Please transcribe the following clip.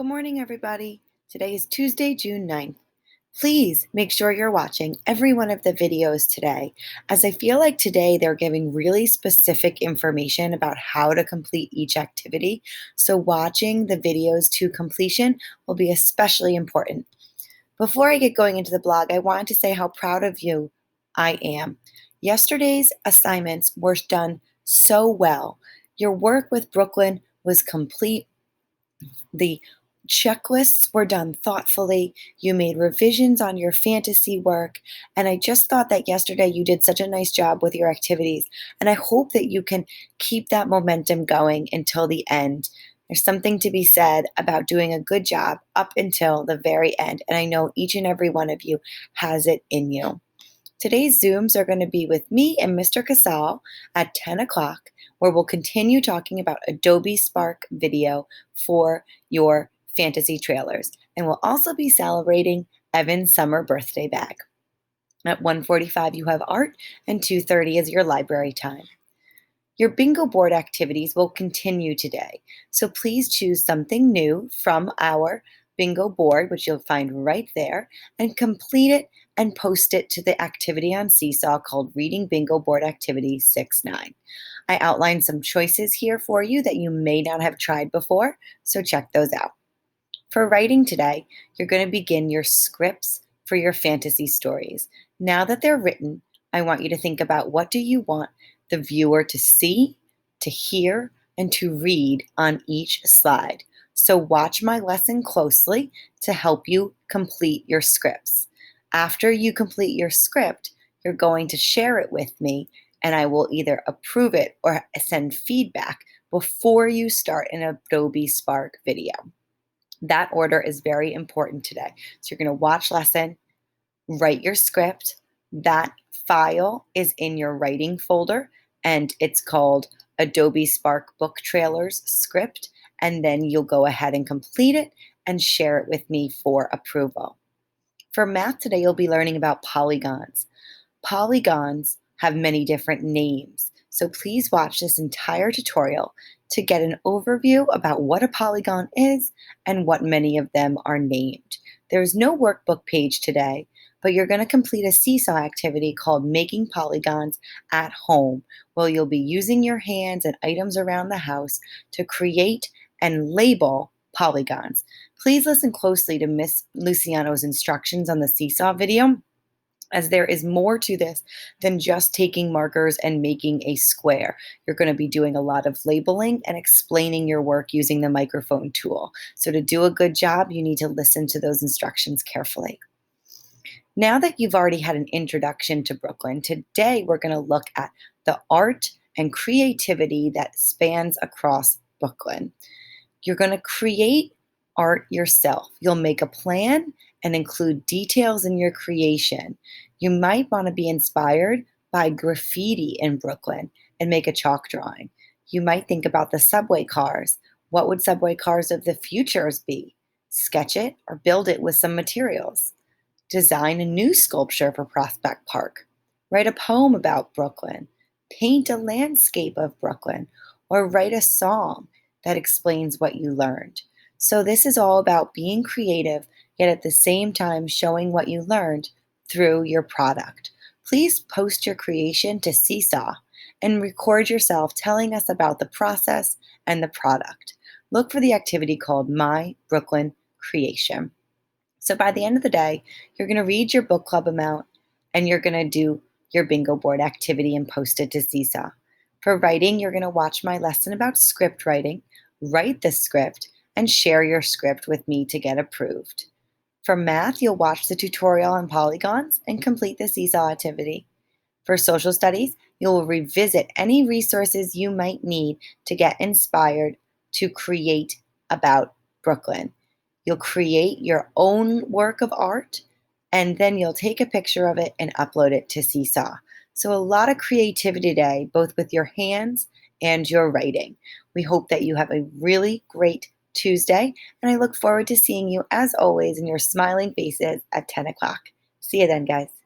Good morning, everybody. Today is Tuesday, June 9th. Please make sure you're watching every one of the videos today, as I feel like today they're giving really specific information about how to complete each activity. So, watching the videos to completion will be especially important. Before I get going into the blog, I wanted to say how proud of you I am. Yesterday's assignments were done so well. Your work with Brooklyn was complete. The checklists were done thoughtfully. You made revisions on your fantasy work. And I just thought that yesterday you did such a nice job with your activities. And I hope that you can keep that momentum going until the end. There's something to be said about doing a good job up until the very end. And I know each and every one of you has it in you. Today's Zooms are going to be with me and Mr. Casal at 10 o'clock, where we'll continue talking about Adobe Spark Video for your fantasy trailers. And we'll also be celebrating Evan's summer birthday bag. At 1:45, you have art, and 2:30 is your library time. Your bingo board activities will continue today, so please choose something new from our bingo board, which you'll find right there, and complete it and post it to the activity on Seesaw called Reading Bingo Board Activity 6-9. I outlined some choices here for you that you may not have tried before, so check those out. For writing today, you're going to begin your scripts for your fantasy stories. Now that they're written, I want you to think about what do you want the viewer to see, to hear, and to read on each slide. So watch my lesson closely to help you complete your scripts. After you complete your script, you're going to share it with me, and I will either approve it or send feedback before you start an Adobe Spark video. That order is very important today. So you're going to watch lesson, write your script. That file is in your writing folder, and it's called Adobe Spark Book Trailers Script. And then you'll go ahead and complete it and share it with me for approval. For math today, you'll be learning about polygons. Polygons have many different names, so please watch this entire tutorial to get an overview about what a polygon is and what many of them are named. There's no workbook page today, but you're going to complete a Seesaw activity called Making Polygons at Home, where you'll be using your hands and items around the house to create and label polygons. Please listen closely to Miss Luciano's instructions on the Seesaw video, as there is more to this than just taking markers and making a square. You're going to be doing a lot of labeling and explaining your work using the microphone tool. So to do a good job, you need to listen to those instructions carefully. Now that you've already had an introduction to Brooklyn, today we're going to look at the art and creativity that spans across Brooklyn. You're going to create art yourself. You'll make a plan and include details in your creation. You might want to be inspired by graffiti in Brooklyn and make a chalk drawing. You might think about the subway cars. What would subway cars of the futures be? Sketch it or build it with some materials. Design a new sculpture for Prospect Park. Write a poem about Brooklyn. Paint a landscape of Brooklyn, or write a song that explains what you learned. So this is all about being creative, yet at the same time showing what you learned through your product. Please post your creation to Seesaw and record yourself telling us about the process and the product. Look for the activity called My Brooklyn Creation. So by the end of the day, you're going to read your book club amount and you're going to do your bingo board activity and post it to Seesaw. For writing, you're going to watch my lesson about script writing, write the script, and share your script with me to get approved. For math, you'll watch the tutorial on polygons and complete the Seesaw activity. For social studies, you'll revisit any resources you might need to get inspired to create about Brooklyn. You'll create your own work of art, and then you'll take a picture of it and upload it to Seesaw. So a lot of creativity today, both with your hands and your writing. We hope that you have a really great Tuesday, and I look forward to seeing you, as always, in your smiling faces at 10 o'clock. See you then, guys.